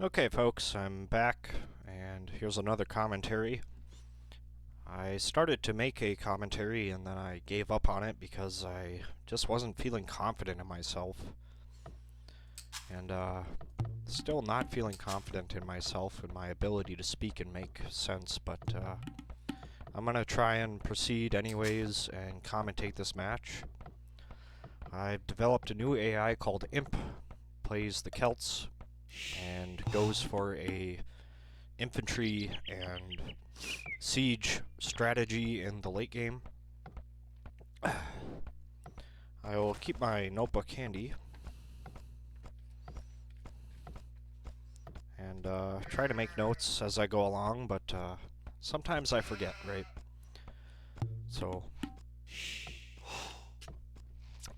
Okay, folks, I'm back, and here's another commentary. I started to make a commentary, and then I gave up on it because I just wasn't feeling confident in myself. And, still not feeling confident in myself and my ability to speak and make sense, but, I'm gonna try and proceed anyways and commentate this match. I've developed a new AI called Imp, plays the Celts, and goes for a infantry and siege strategy in the late game. I will keep my notebook handy and try to make notes as I go along, but sometimes I forget, right? So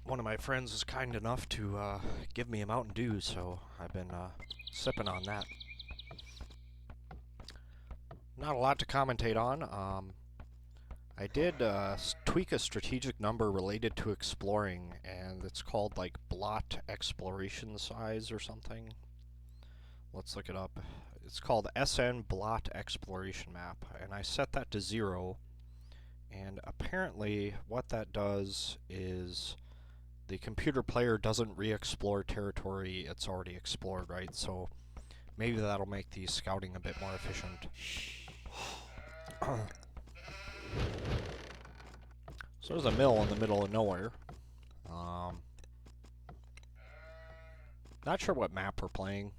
one of my friends was kind enough to give me a Mountain Dew, so I've been sipping on that. Not a lot to commentate on. I did tweak a strategic number related to exploring, and it's called like blot exploration size or something. Let's look it up. It's called SN blot exploration map, and I set that to 0. And apparently what that does is the computer player doesn't re-explore territory it's already explored, right? So maybe that'll make the scouting a bit more efficient. So there's a mill in the middle of nowhere. Not sure what map we're playing.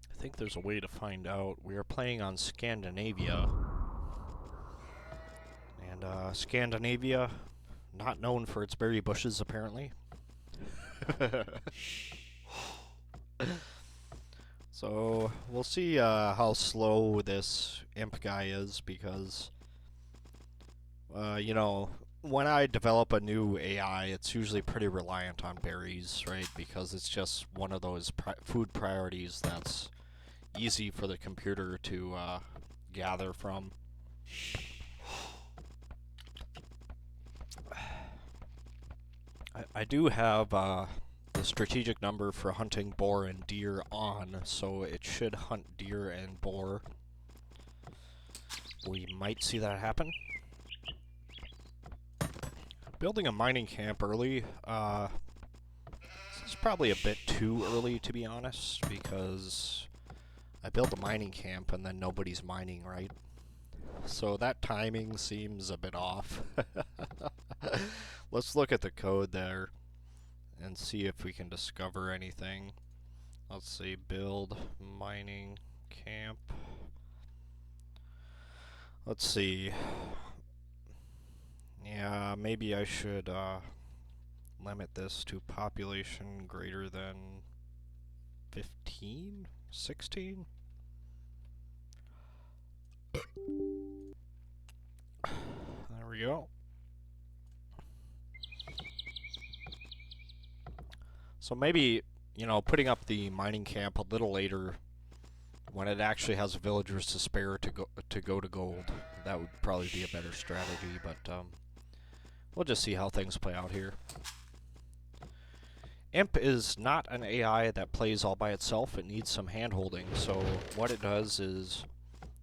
I think there's a way to find out. We are playing on Scandinavia. And Scandinavia, not known for its berry bushes, apparently. So we'll see how slow this imp guy is, because you know, when I develop a new AI, it's usually pretty reliant on berries, right? Because it's just one of those food priorities that's easy for the computer to gather from. I do have the strategic number for hunting boar and deer on, so it should hunt deer and boar. We might see that happen. Building a mining camp early, this is probably a bit too early, to be honest, because I built a mining camp and then nobody's mining, right? So that timing seems a bit off. Let's look at the code there and see if we can discover anything. Let's see, build mining camp. Let's see. Yeah, maybe I should limit this to population greater than 15? 16? There we go. So maybe, you know, putting up the mining camp a little later when it actually has villagers to spare to go to gold. That would probably be a better strategy, but we'll just see how things play out here. Imp is not an AI that plays all by itself. It needs some hand-holding. So what it does is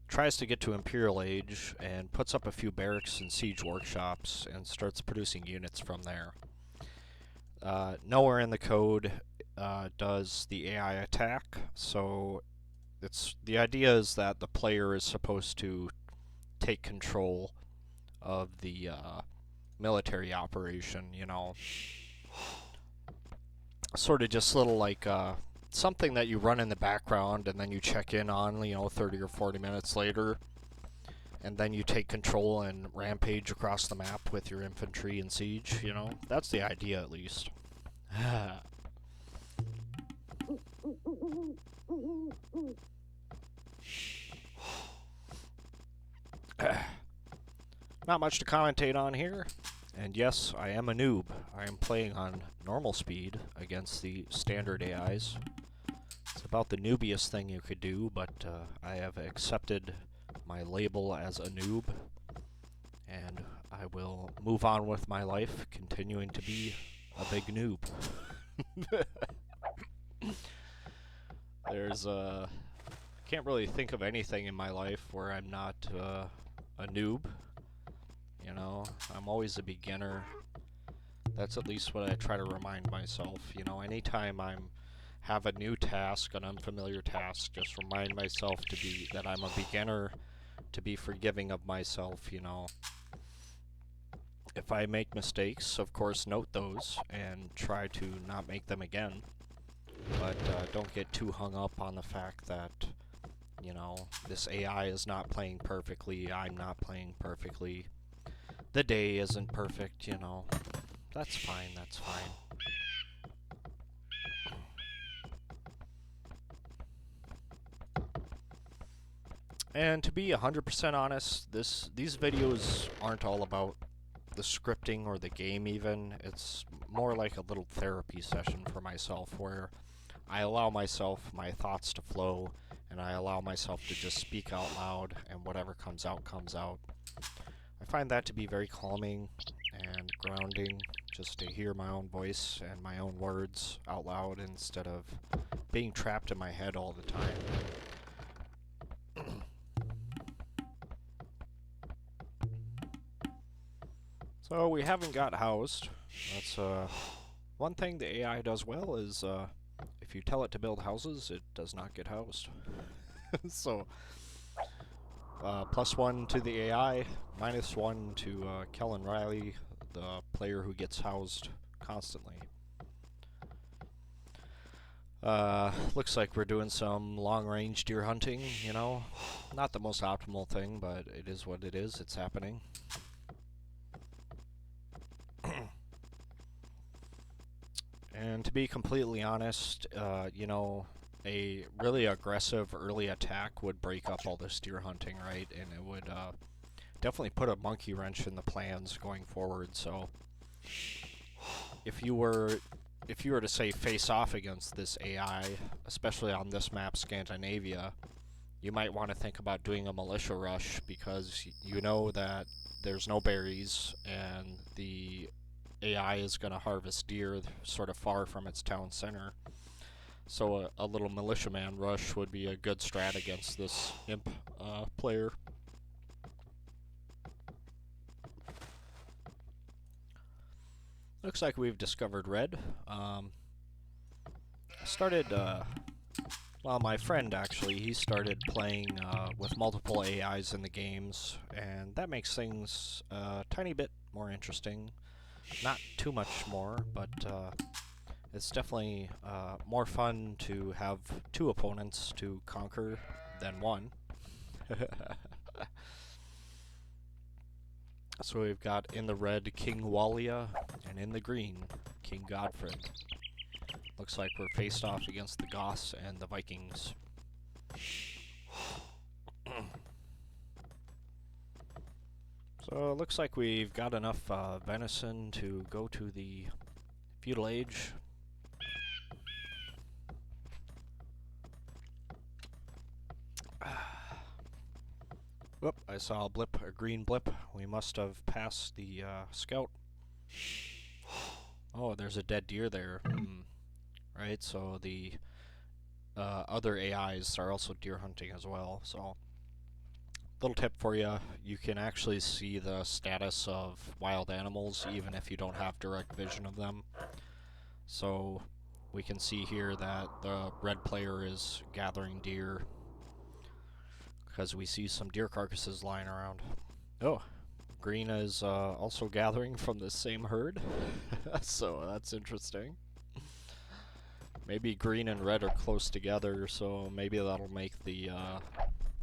tries to get to Imperial Age and puts up a few barracks and siege workshops and starts producing units from there. Nowhere in the code does the AI attack, so the idea is that the player is supposed to take control of the military operation, you know. Sort of just little like something that you run in the background and then you check in on, you know, 30 or 40 minutes later, and then you take control and rampage across the map with your infantry and siege, you know. That's the idea, at least. Not much to commentate on here. And yes, I am a noob. I am playing on normal speed against the standard AIs. It's about the noobiest thing you could do, but I have accepted my label as a noob, and I will move on with my life, continuing to be a big noob. There's can't really think of anything in my life where I'm not a noob. You know, I'm always a beginner. That's at least what I try to remind myself. You know, anytime have a new task, an unfamiliar task, just remind myself that I'm a beginner, to be forgiving of myself, you know. If I make mistakes, of course, note those and try to not make them again. But don't get too hung up on the fact that, you know, this AI is not playing perfectly, I'm not playing perfectly, the day isn't perfect, you know. That's fine, that's fine. And to be 100% honest, these videos aren't all about the scripting or the game even. It's more like a little therapy session for myself where I allow myself, my thoughts to flow, and I allow myself to just speak out loud, and whatever comes out, comes out. I find that to be very calming and grounding, just to hear my own voice and my own words out loud instead of being trapped in my head all the time. So we haven't got housed. That's one thing the AI does well is if you tell it to build houses, it does not get housed. So +1 to the AI, -1 to Kellen Riley, the player who gets housed constantly. Looks like we're doing some long-range deer hunting, you know. Not the most optimal thing, but it is what it is. It's happening. And to be completely honest, you know, a really aggressive early attack would break up all this deer hunting, right? And it would definitely put a monkey wrench in the plans going forward. So if you were to say face off against this AI, especially on this map, Scandinavia, you might want to think about doing a militia rush, because you know that there's no berries and the AI is going to harvest deer sort of far from its town center. So a little militiaman rush would be a good strat against this imp player. Looks like we've discovered red. I started, well, my friend actually, he started playing with multiple AIs in the games, and that makes things a tiny bit more interesting. Not too much more, but it's definitely more fun to have two opponents to conquer than one. So we've got in the red King Walia, and in the green King Godfred. Looks like we're faced off against the Goths and the Vikings. So it looks like we've got enough venison to go to the feudal age. Whoop, I saw a blip, a green blip. We must have passed the scout. Oh, there's a dead deer there. Right, so the other AIs are also deer hunting as well. So, little tip for you, you can actually see the status of wild animals even if you don't have direct vision of them. So, we can see here that the red player is gathering deer, because we see some deer carcasses lying around. Oh, green is also gathering from the same herd. So that's interesting. Maybe green and red are close together, so maybe that'll make the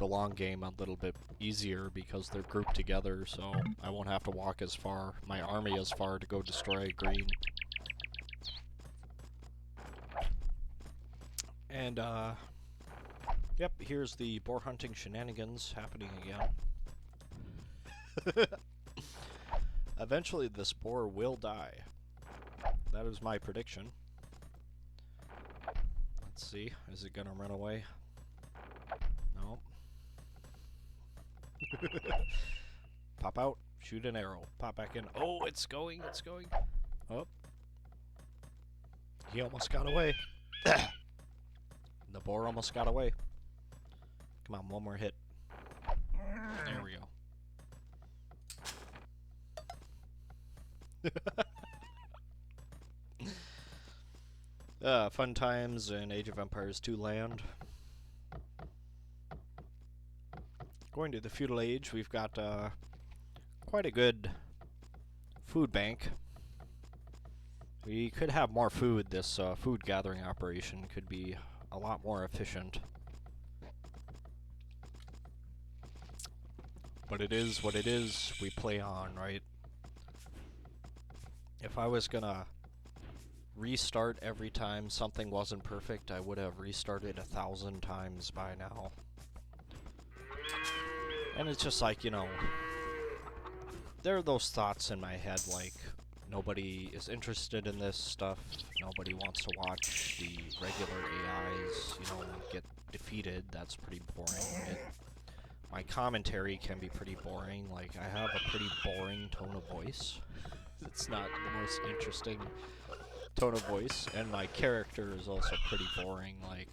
long game a little bit easier because they're grouped together, so I won't have to walk as far, my army as far, to go destroy green. And yep, here's the boar hunting shenanigans happening again. Eventually this boar will die. That is my prediction. Let's see, is it gonna run away? No. Pop out, shoot an arrow, pop back in. Oh, it's going, it's going. Oh. He almost got away. The boar almost got away. Come on, one more hit. There we go. Fun times in Age of Empires 2 land. Going to the feudal age, we've got quite a good food bank. We could have more food. This food gathering operation could be a lot more efficient. But it is what it is. We play on, right? If I was gonna restart every time something wasn't perfect, I would have restarted 1,000 times by now. And it's just like, you know, there are those thoughts in my head like, nobody is interested in this stuff, nobody wants to watch the regular AIs, you know, get defeated. That's pretty boring. My commentary can be pretty boring. Like, I have a pretty boring tone of voice. It's not the most interesting tone of voice, and my character is also pretty boring. Like,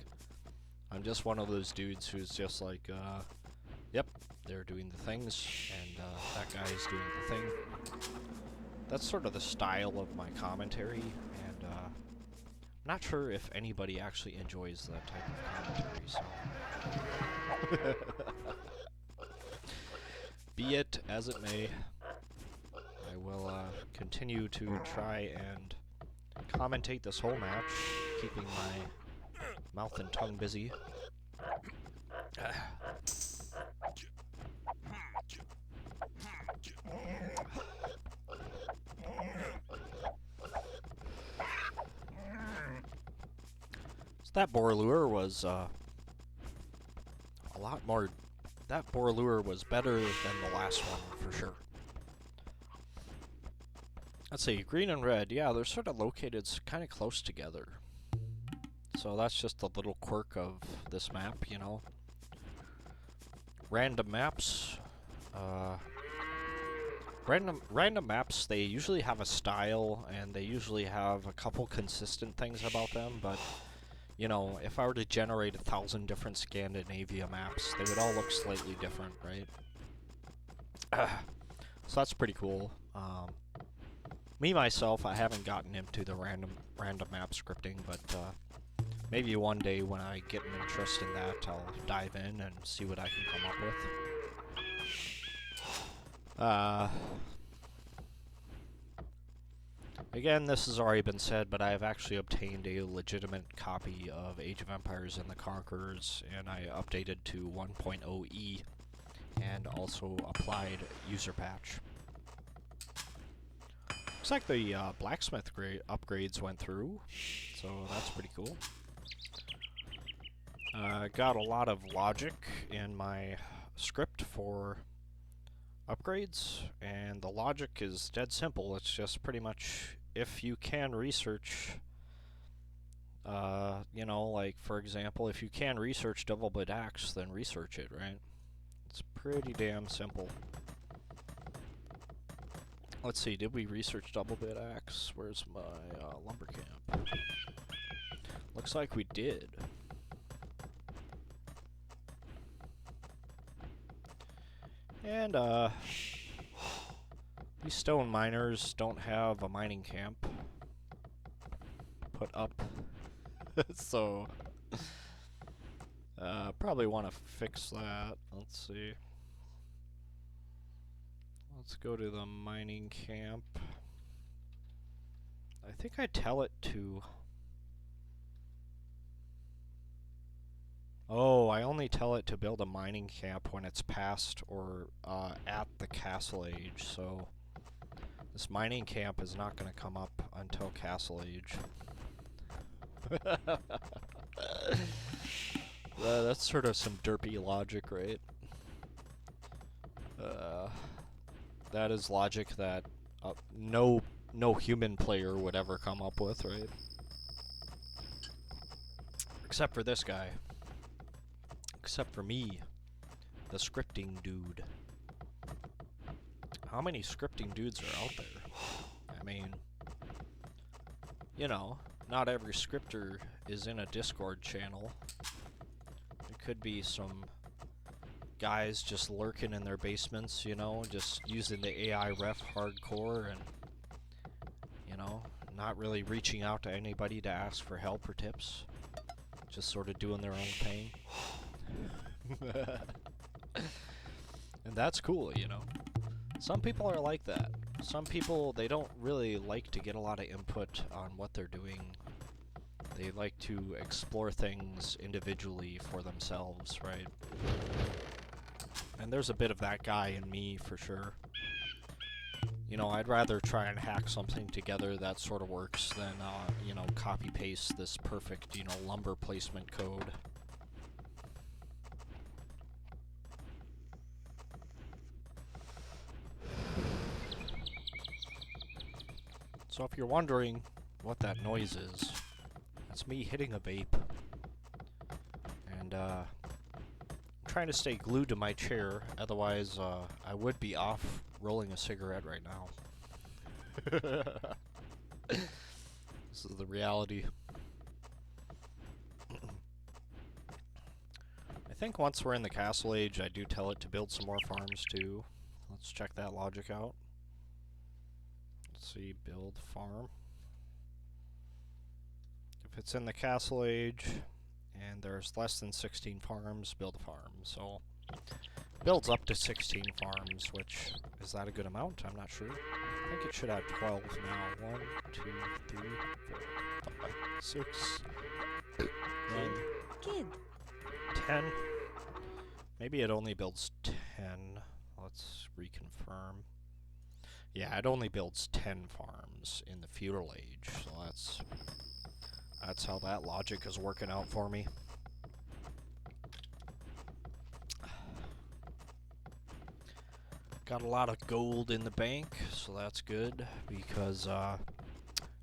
I'm just one of those dudes who's just like, yep, they're doing the things, and that guy is doing the thing. That's sort of the style of my commentary, and I'm not sure if anybody actually enjoys that type of commentary, so... Be it as it may, I will continue to try and commentate this whole match, keeping my mouth and tongue busy. So that boar lure was a lot more... That boar lure was better than the last one, for sure. Let's see, green and red, yeah, they're sort of located kind of close together. So that's just a little quirk of this map, you know. Random maps. Random maps, they usually have a style, and they usually have a couple consistent things about them, but... You know, if I were to generate 1,000 different Scandinavia maps, they would all look slightly different, right? So that's pretty cool. Me, myself, I haven't gotten into the random map scripting, but maybe one day when I get an interest in that, I'll dive in and see what I can come up with. Again, this has already been said, but I have actually obtained a legitimate copy of Age of Empires and the Conquerors, and I updated to 1.0e, and also applied user patch. Looks like the blacksmith upgrades went through, so that's pretty cool. Got a lot of logic in my script for upgrades, and the logic is dead simple. It's just pretty much, if you can research, you know, like, for example, if you can research double-bit axe, then research it, right? It's pretty damn simple. Let's see, did we research double-bit axe? Where's my lumber camp? Looks like we did. And, these stone miners don't have a mining camp put up, so, probably want to fix that. Let's see. Let's go to the mining camp. I think I tell it to... Oh, I only tell it to build a mining camp when it's past or at the castle age, so this mining camp is not going to come up until castle age. That's sort of some derpy logic, right? That is logic that no human player would ever come up with, right? Except for this guy. Except for me, the scripting dude. How many scripting dudes are out there? I mean, you know, not every scripter is in a Discord channel. There could be some guys just lurking in their basements, you know, just using the AI ref hardcore and, you know, not really reaching out to anybody to ask for help or tips. Just sort of doing their own thing. And that's cool, you know. Some people are like that. Some people, they don't really like to get a lot of input on what they're doing. They like to explore things individually for themselves, right? And there's a bit of that guy in me, for sure. You know, I'd rather try and hack something together that sort of works than, you know, copy-paste this perfect, you know, lumber placement code. So if you're wondering what that noise is, that's me hitting a vape. And, I'm trying to stay glued to my chair, otherwise, I would be off rolling a cigarette right now. This is the reality. I think once we're in the castle age, I do tell it to build some more farms too. Let's check that logic out. Let's see, build farm. If it's in the castle age and there's less than 16 farms, build a farm. So builds up to 16 farms, which is that a good amount? I'm not sure. I think it should have 12 now. 1, 2, 3, 4, 5, 6, 9, Kid. 10. Maybe it only builds 10. Let's reconfirm. Yeah, it only builds 10 farms in the feudal age, so that's how that logic is working out for me. Got a lot of gold in the bank, so that's good, because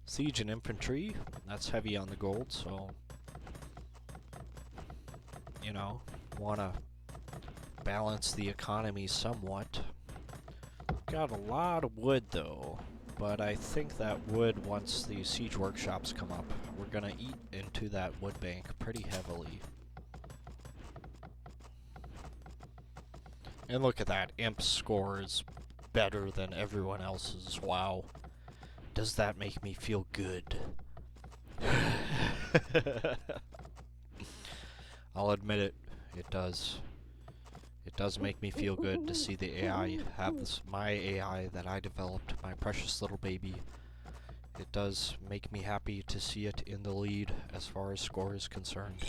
siege and infantry, that's heavy on the gold, so, you know, want to balance the economy somewhat. Got a lot of wood though, but I think that wood, once the siege workshops come up, we're gonna eat into that wood bank pretty heavily. And look at that, Imp's score is better than everyone else's. Wow. Does that make me feel good? I'll admit it, it does. It does make me feel good to see the AI have this, my AI that I developed, my precious little baby. It does make me happy to see it in the lead as far as score is concerned.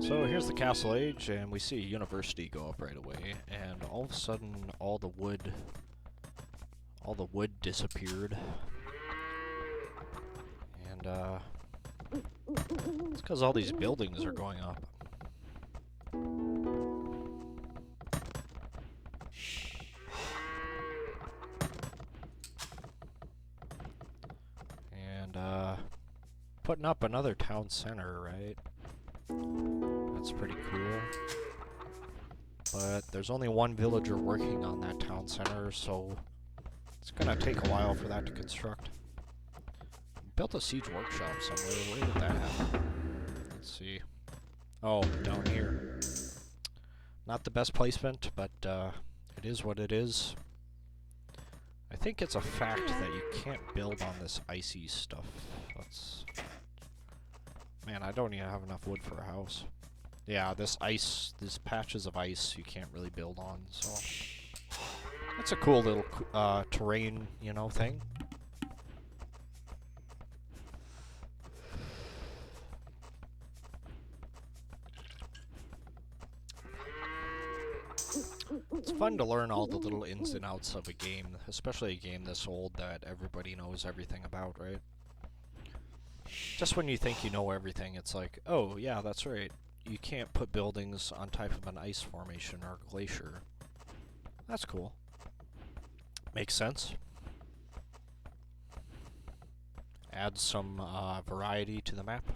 So here's the castle age, and we see a university go up right away, and all of a sudden all the wood disappeared. And it's because all these buildings are going up. And putting up another town center, right? That's pretty cool. But there's only one villager working on that town center, so it's gonna take a while for that to construct. Built a siege workshop somewhere. Where did that happen? Let's see. Oh, down here. Not the best placement, but it is what it is. I think it's a fact that you can't build on this icy stuff. That's... Man, I don't even have enough wood for a house. Yeah, this ice, these patches of ice you can't really build on, so... That's a cool little terrain, you know, thing. It's fun to learn all the little ins and outs of a game, especially a game this old that everybody knows everything about, right? Just when you think you know everything, it's like, oh, yeah, that's right. You can't put buildings on top of an ice formation or glacier. That's cool. Makes sense. Add some variety to the map.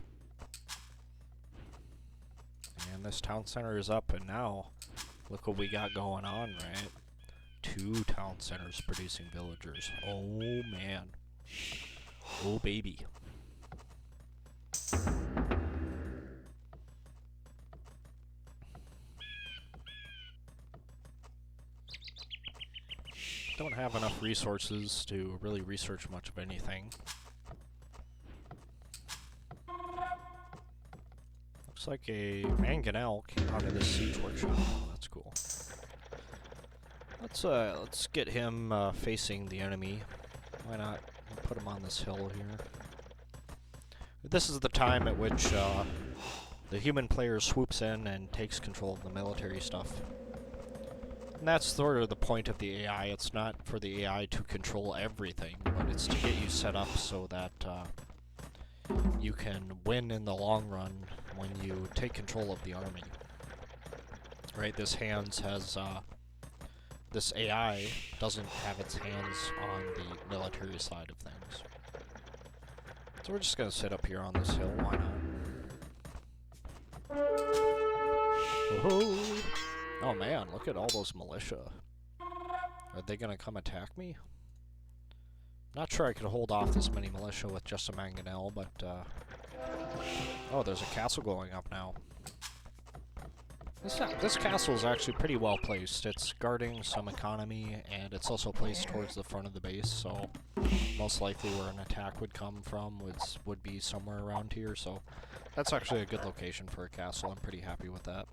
And this town center is up, and now look what we got going on, right? 2 town centers producing villagers. Oh, man. Oh, baby. Don't have enough resources to really research much of anything. Looks like a mangonel came out of this siege workshop. Oh, that's cool. Let's get him facing the enemy. Why not put him on this hill here? This is the time at which the human player swoops in and takes control of the military stuff. And that's sort of the point of the AI. It's not for the AI to control everything, but it's to get you set up so that you can win in the long run when you take control of the army. Right, this AI doesn't have its hands on the military side of things. So we're just gonna sit up here on this hill, why not? Whoa! Oh man, look at all those militia. Are they gonna come attack me? Not sure I could hold off this many militia with just a mangonel, but oh, there's a castle going up now. This castle is actually pretty well placed. It's guarding some economy, and it's also placed towards the front of the base, so most likely where an attack would come from would be somewhere around here, so that's actually a good location for a castle. I'm pretty happy with that.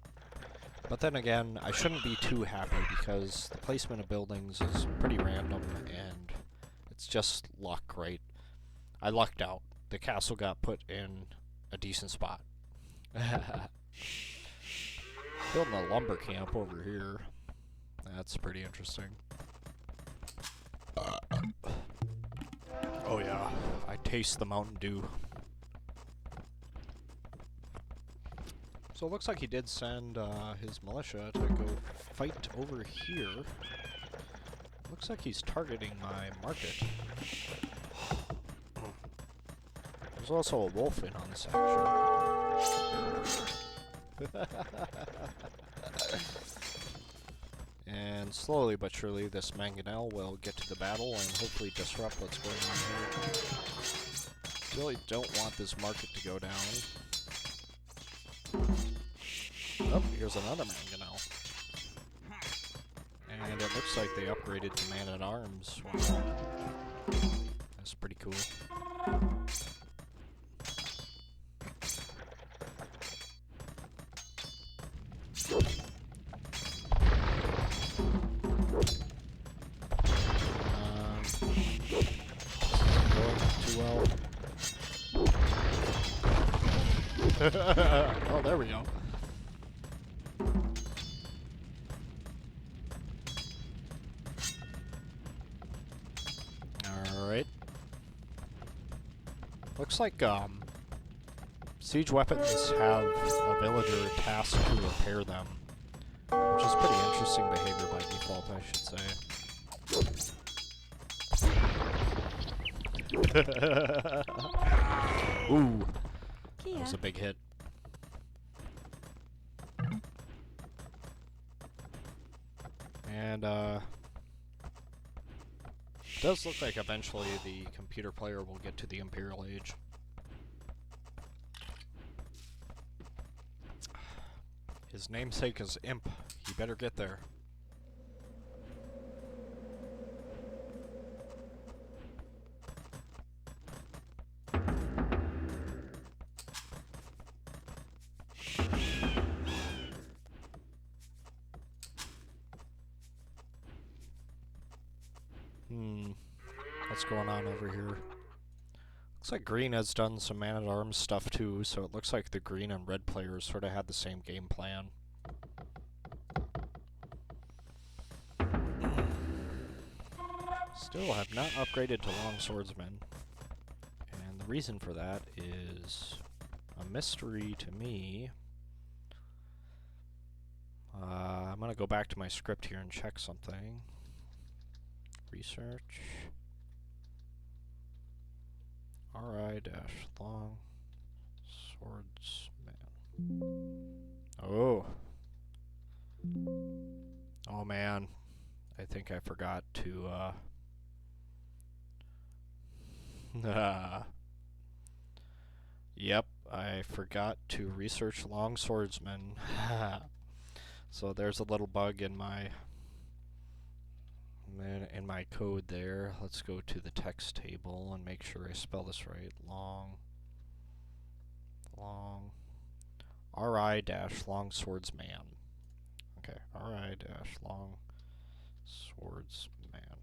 But then again, I shouldn't be too happy because the placement of buildings is pretty random, and it's just luck, right? I lucked out. The castle got put in a decent spot. Building a lumber camp over here. That's pretty interesting. Oh yeah, I taste the Mountain Dew. So it looks like he did send his militia to go fight over here. Looks like he's targeting my market. There's also a wolf in on this action. And slowly but surely this mangonel will get to the battle and hopefully disrupt what's going on here. Really don't want this market to go down. Oh, here's another mangonel. And it looks like they upgraded to man-at-arms. Wow. That's pretty cool. Oh, there we go. Alright. Looks like, siege weapons have a villager tasked to repair them. Which is pretty interesting behavior by default, I should say. Ooh. That was a big hit. And, it does look like eventually the computer player will get to the Imperial Age. His namesake is Imp. He better get there. What's going on over here? Looks like green has done some man-at-arms stuff too, so it looks like the green and red players sort of had the same game plan. Still have not upgraded to longswordsmen. And the reason for that is a mystery to me. I'm gonna go back to my script here and check something. Research. RI-long swordsman. Oh. Oh man. I think I forgot to Yep, I forgot to research longswordsmen. So there's a little bug in my code there. Let's go to the text table and make sure I spell this right. Long RI-longswordsman. Okay, RI-longswordsman.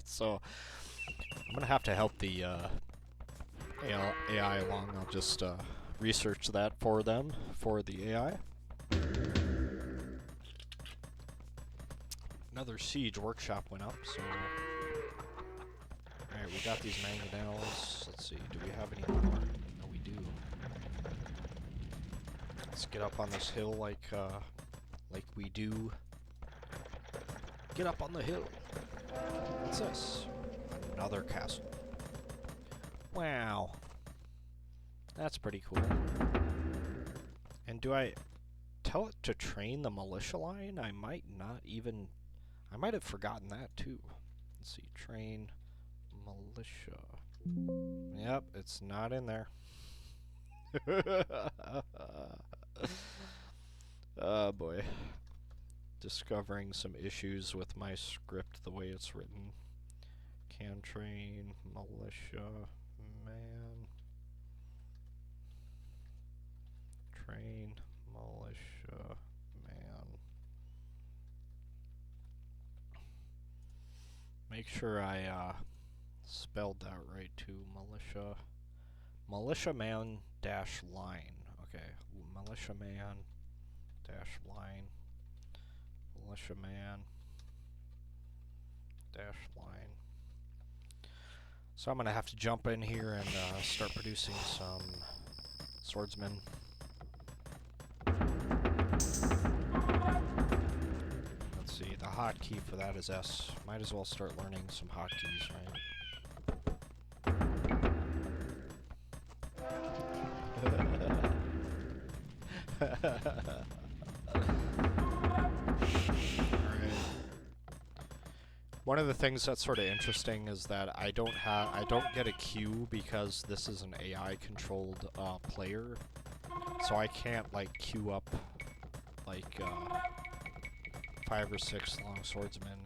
So I'm gonna have to help the AI along. I'll just research that for them, for the AI. Another siege workshop went up, so... Alright, we got these mangonels. Let's see, do we have any more? No, we do. Let's get up on this hill like we do. Get up on the hill. What's this? Another castle. Wow. That's pretty cool. And do I tell it to train the militia line? I might have forgotten that too. Let's see, train militia. Yep, it's not in there. Oh boy. Discovering some issues with my script the way it's written. Can train militia man. Train militia man. Make sure I spelled that right too. Militiaman-line. Okay, militiaman-line. Militiaman-line. So I'm gonna have to jump in here and start producing some swordsmen. Let's see, the hotkey for that is S. Might as well start learning some hotkeys, right? One of the things that's sort of interesting is that I don't get a queue because this is an AI controlled player, so I can't like queue up like 5 or 6 long swordsmen.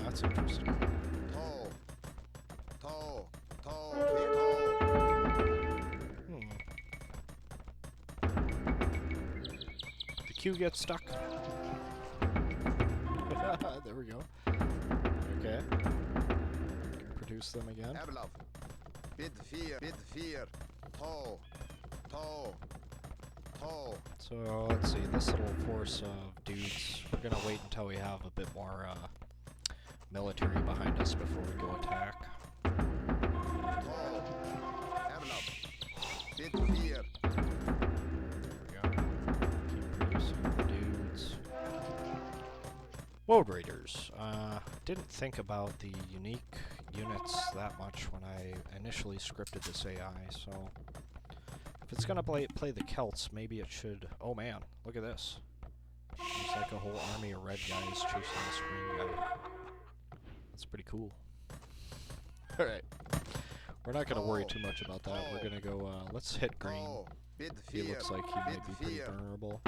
That's interesting. The queue gets stuck. There we go. Okay. Produce them again. So let's see, this little force of dudes, we're gonna wait until we have a bit more military behind us before we go attack. There we go. Keep producing the dudes. Road Raiders. Didn't think about the unique units that much when I initially scripted this AI, so if it's gonna play the Celts, maybe it should... Oh man, look at this. There's like a whole army of red guys chasing this green guy. That's pretty cool. Alright. We're not gonna worry too much about that. We're gonna go, let's hit green. He looks like he might be pretty vulnerable.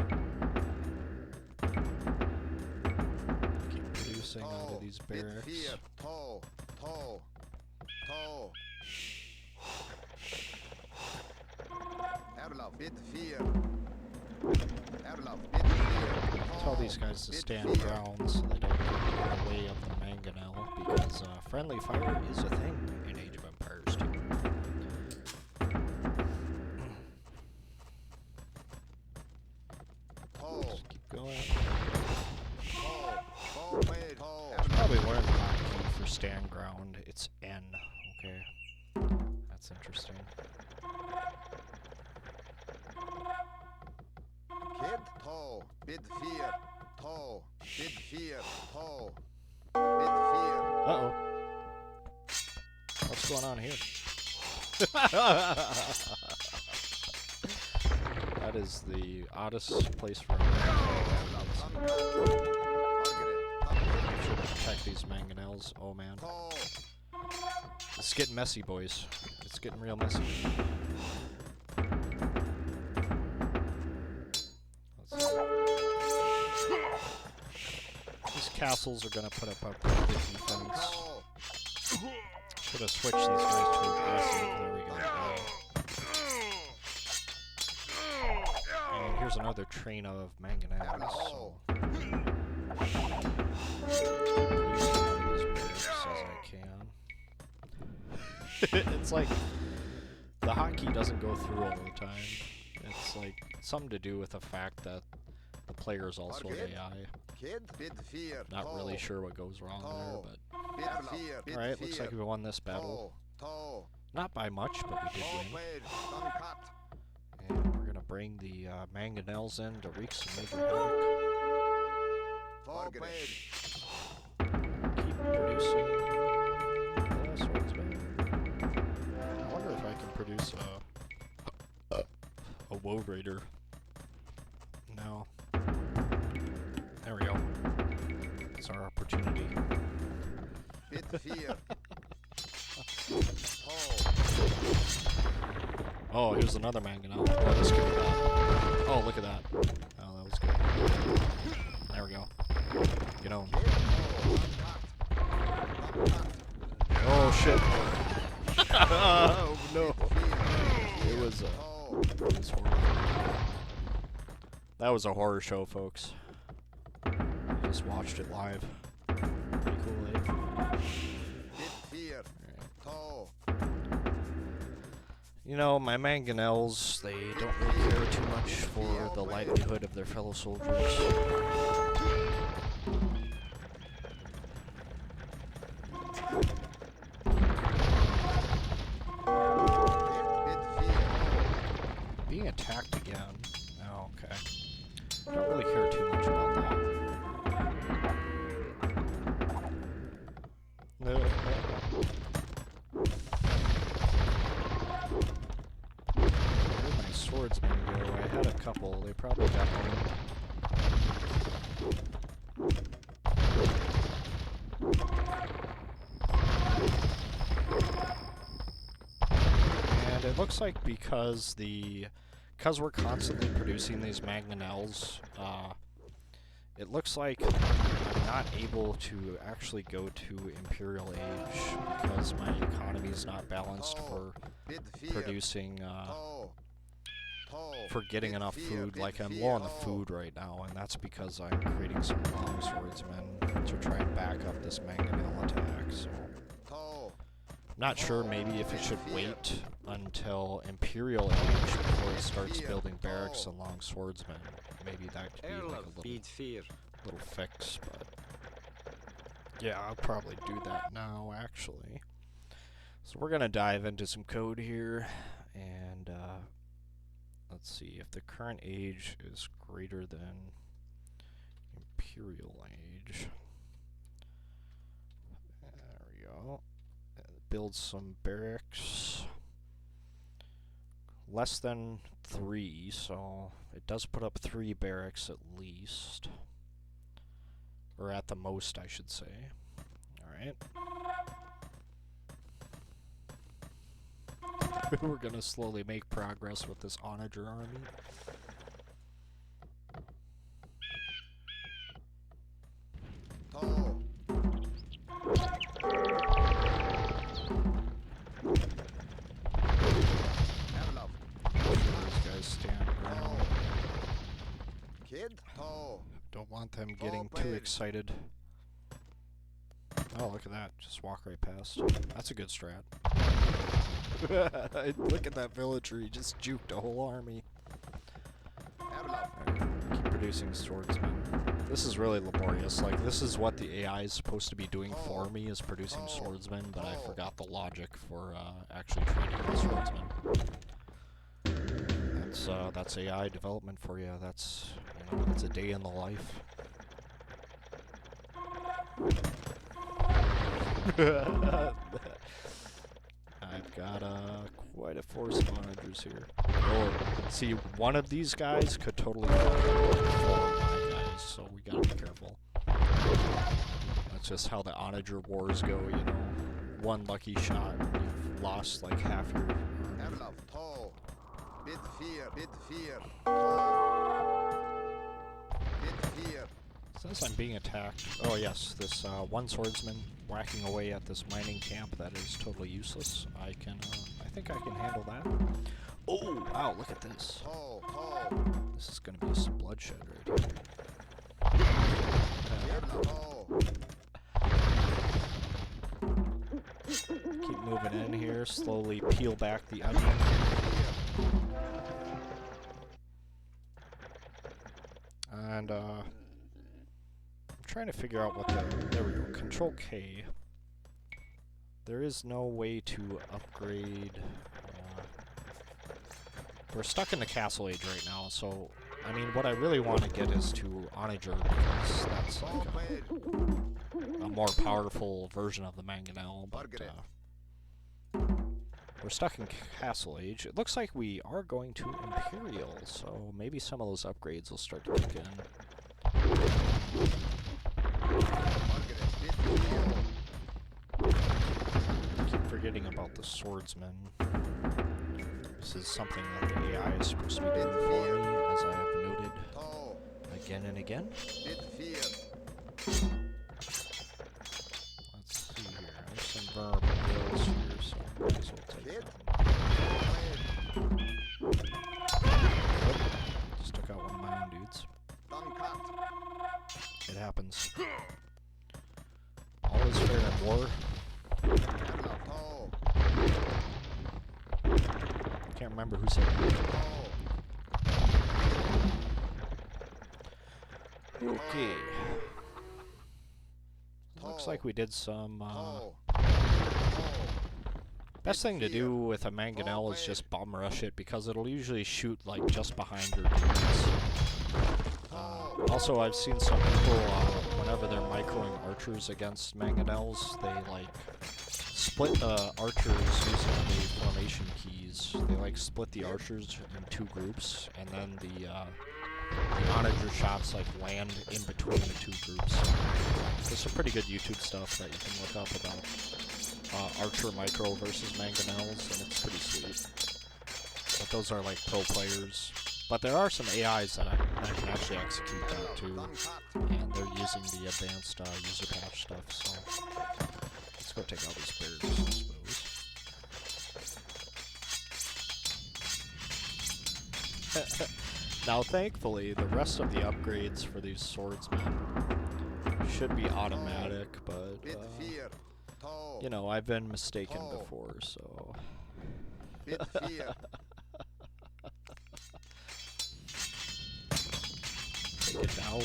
Out of these barracks. Tell these guys to stand ground so they don't get in the way of the mangonel, because friendly fire is a thing in Age of Empires 2. Just keep going. Probably learn the hotkey for stand ground. It's N. Okay, that's interesting. Uh-oh. What's going on here? That is the oddest place for a man. Make sure to protect these mangonels. Oh man. It's getting messy, boys. It's getting real messy. Let's see. These castles are gonna put up a pretty good defense. Should have switched these guys to aggressive. There we go. And here's another train of mangonels. So it's like the hotkey doesn't go through all the time. It's like something to do with the fact that the player is also an AI. Not really sure what goes wrong there, but alright, looks like we won this battle. Not by much, but we did win. And we're gonna bring the mangonels in to wreak some major havoc. Keep producing swordsmen. I wonder if I can produce a woe raider. No. There we go. It's our opportunity. Oh, here's another mangonel. Oh, this could be bad. Oh, look at that. Oh, that was good. There we go. Get on. Oh, shit. Oh, no. It was horrible. That was a horror show, folks. Just watched it live. Pretty cool, eh? You know, my mangonels, they don't really care too much for the livelihood of their fellow soldiers. Being attacked again. Oh, okay. Don't really care too much about that. Where'd my swordsmen go? I had a couple. They probably got one. And it looks like because we're constantly producing these mangonels, it looks like I'm not able to actually go to Imperial Age because my economy is not balanced for producing, for getting enough food. Like, I'm low on the food right now, and that's because I'm creating some longswordsmen to try and back up this mangonel attack, so... Not sure, maybe if it should wait until Imperial Age before it starts building barracks and long swordsmen. Maybe that could be like a little fix, but... Yeah, I'll probably do that now, actually. So we're gonna dive into some code here, and let's see, if the current age is greater than Imperial Age. There we go. Build some barracks. Less than 3, so it does put up 3 barracks at least. Or at the most, I should say. Alright. We're gonna slowly make progress with this onager army. Don't want them getting too excited. Oh, look at that. Just walk right past. That's a good strat. Look at that villager. He just juked a whole army. Right, keep producing swordsmen. This is really laborious. Like, this is what the AI is supposed to be doing for me, is producing swordsmen, but I forgot the logic for actually training the swordsmen. That's AI development for you. That's, you know, that's a day in the life. I've got quite a force of onagers here. Oh, see, one of these guys could totally fuck up four of my guys, so we gotta be careful. That's just how the onager wars go, you know. One lucky shot, and you've lost like half your army. Since I'm being attacked, oh yes, this one swordsman whacking away at this mining camp that is totally useless. I think I can handle that. Oh, wow, look at this. This is gonna be some bloodshed right here. Keep moving in here, slowly peel back the onion. And, I'm trying to figure out what there we go, Control K. There is no way to upgrade, we're stuck in the castle age right now, so, I mean, what I really want to get is to Onager, because that's like a more powerful version of the Mangonel, but, we're stuck in castle age. It looks like we are going to Imperial, so maybe some of those upgrades will start to kick in. I keep forgetting about the swordsman. This is something that the AI is supposed to be doing for me, as I have noted again and again. Let's see here. I have some vulnerable bills here, so I might as well take them. Oh, just took out one of my own dudes. It happens. All is fair in war. Can't remember who said that. Okay. Looks like we did some, best thing to do with a Mangonel is just bomb rush it, because it'll usually shoot, like, just behind your dudes. Also, I've seen some people, whenever they're microing archers against Mangonels, they, like, split the archers using the formation keys. They, like, split the archers in two groups, and then the onager shots, like, land in between the two groups. There's some pretty good YouTube stuff that you can look up about archer micro versus Mangonels, and it's pretty sweet. But those are, like, pro players. But there are some AIs that can actually execute that too, and they're using the advanced user patch stuff, so let's go take out these bears, I suppose. Now thankfully, the rest of the upgrades for these swordsmen should be automatic, but, you know, I've been mistaken before, so... Take it down.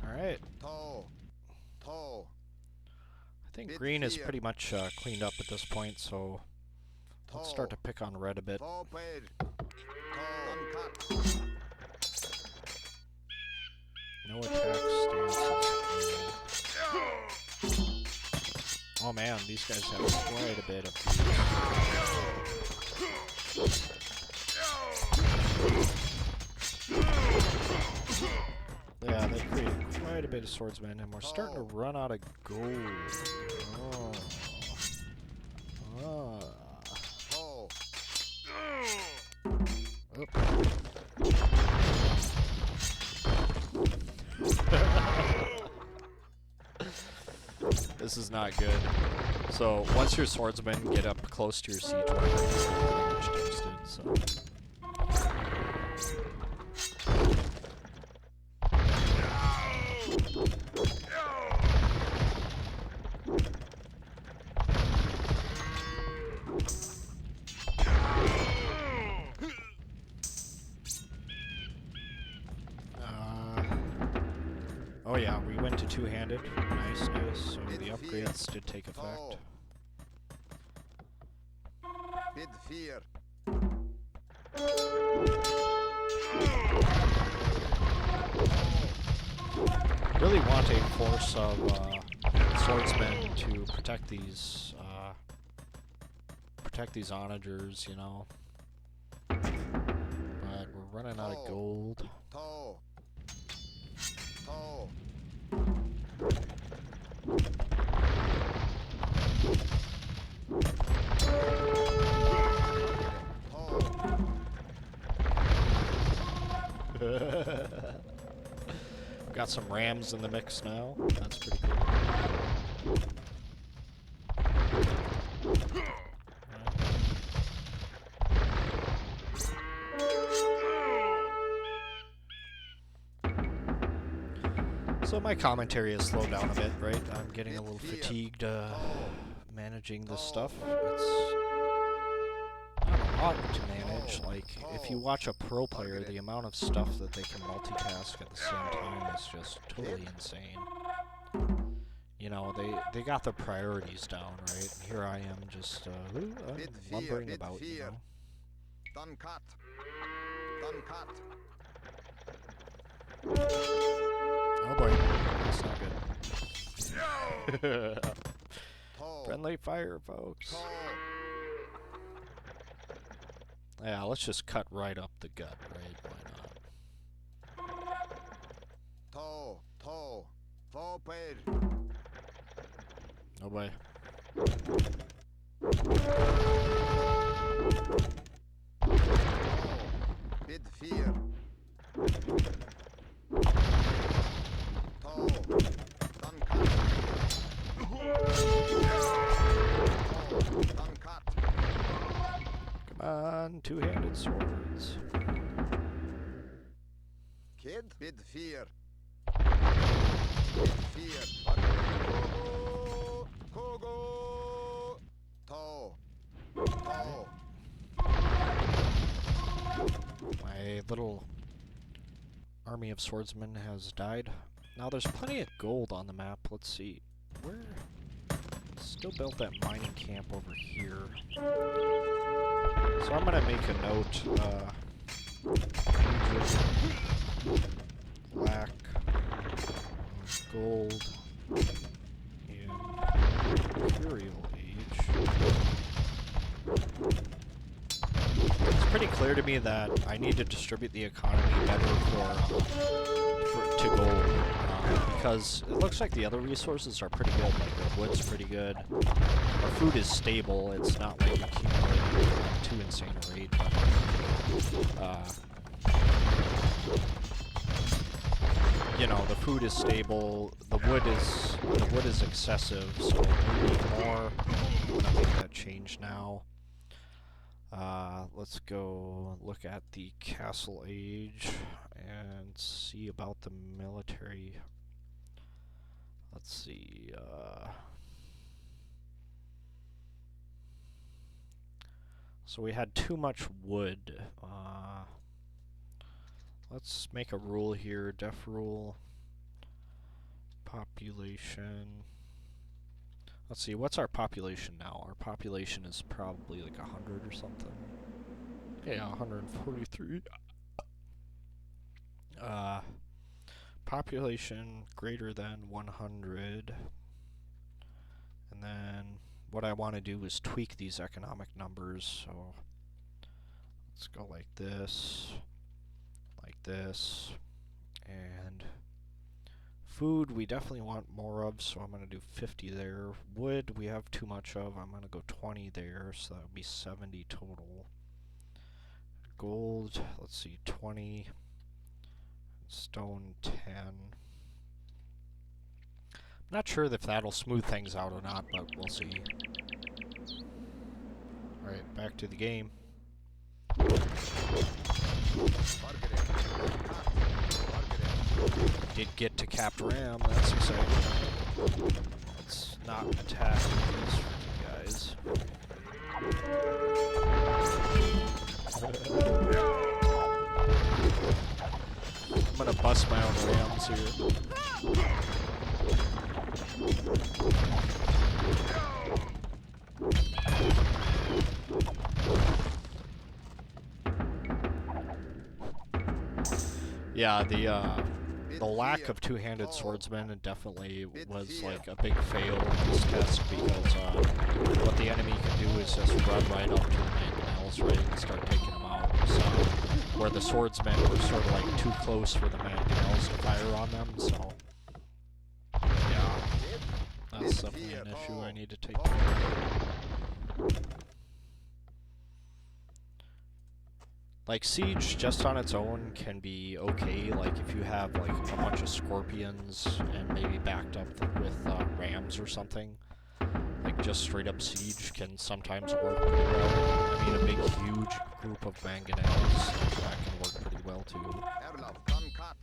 Alright. I think green is pretty much cleaned up at this point, so let's start to pick on red a bit. No attack stances. Oh man, these guys have quite a bit of yeah, they created quite a bit of swordsmen, and we're starting to run out of gold. Oh. This is not good. So once your swordsmen get up close to your siege weapons, they're pretty much toasted, so. two-handed. Nice, nice. So the upgrades did take effect. Bid fear. Really want a force of swordsmen to protect these onagers, you know. But we're running out of gold. Toe. Toe. Got some rams in the mix now. That's pretty cool. So my commentary has slowed down a bit, right? I'm getting a little fatigued managing this stuff. It's not a lot to manage. Like, if you watch a pro player, the amount of stuff that they can multitask at the same time is just totally insane. You know, they got their priorities down, right? And here I am just lumbering about, you know. Done cut. Done cut. Oh boy, that's not good. Friendly fire, folks. Yeah, let's just cut right up the gut, right? Why not? Toe. Toe. Forward. Oh boy. Bid fear. Toe. Done cut. Done cut. Come on, two-handed swords. Kid. Bid fear. Bid fear. Kogo. Toe. Toe. My little army of swordsmen has died. Now there's plenty of gold on the map. Let's see. Where? Still built that mining camp over here. So I'm gonna make a note. Black, gold, in Imperial Age. It's pretty clear to me that I need to distribute the economy better to gold, because it looks like the other resources are pretty good. Like the wood's pretty good. Our food is stable. It's not like accumulating at too insane a rate. But, you know, the food is stable. The wood is excessive. So we need more. I'm gonna make that change now. Let's go look at the castle age and see about the military. Let's see, so we had too much wood. Let's make a rule here, def rule, population. Let's see, what's our population now? Our population is probably like 100 or something. Yeah, 143. Population greater than 100. And then what I want to do is tweak these economic numbers. So let's go like this, and food we definitely want more of, so I'm going to do 50 there. Wood we have too much of, I'm going to go 20 there, so that would be 70 total. Gold, let's see, 20. Stone, 10. I'm not sure if that'll smooth things out or not, but we'll see. Alright, back to the game. Did get to capped ram, that's exciting. Let's not attack these guys. I'm gonna bust my own rams here. Yeah, Bid the lack fear. of two-handed Tall. swordsmen definitely Bid was fear. like a big fail in this test because what the enemy can do is just run right up to the mangonels, right, and start taking them out. So where the swordsmen were sort of like too close for the mangonels to fire on them. So yeah, that's definitely an issue I need to take care of. Like, Siege just on its own can be okay, like if you have like a bunch of scorpions and maybe backed up with rams or something. Like just straight up Siege can sometimes work pretty well. I mean, a big huge group of mangonels, that can work pretty well too. Erlaf, done cut.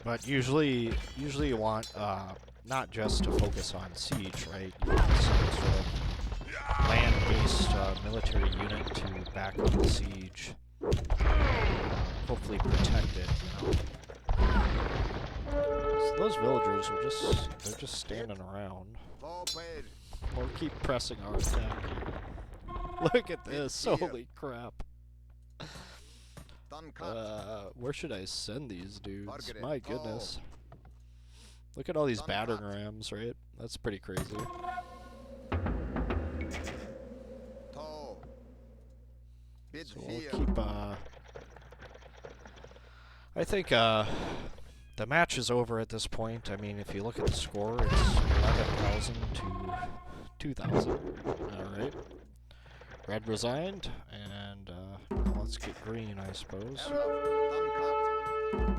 But usually you want not just to focus on Siege, right? You want some sort of land-based military unit to back up the siege, hopefully protect it, you know. So those villagers are they're just standing around. Forward. We'll keep pressing our attack here. Look at this, holy crap. Done cut. Where should I send these dudes? Target it. My goodness. Look at all these battering rams, right? That's pretty crazy. Tall. Bid So we'll fear. keep, I think, the match is over at this point. I mean, if you look at the score, it's 11,000 to 2,000. Alright. Red resigned, and, now let's get green, I suppose. Erlaf, done cut.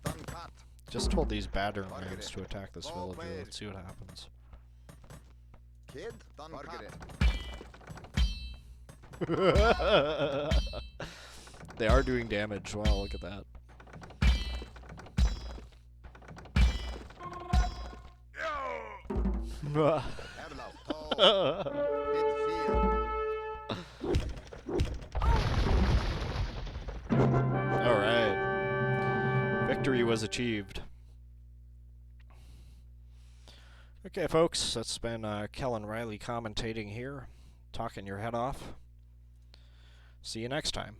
Done cut. Just hold these battering rams to attack this villager. Forward. Let's see what happens. Kid, done cut. They are doing damage. Wow, look at that. Erlaf, tall. Bid fear. Alright. Victory was achieved. Okay, folks, that's been Kellen Riley commentating here, talking your head off. See you next time.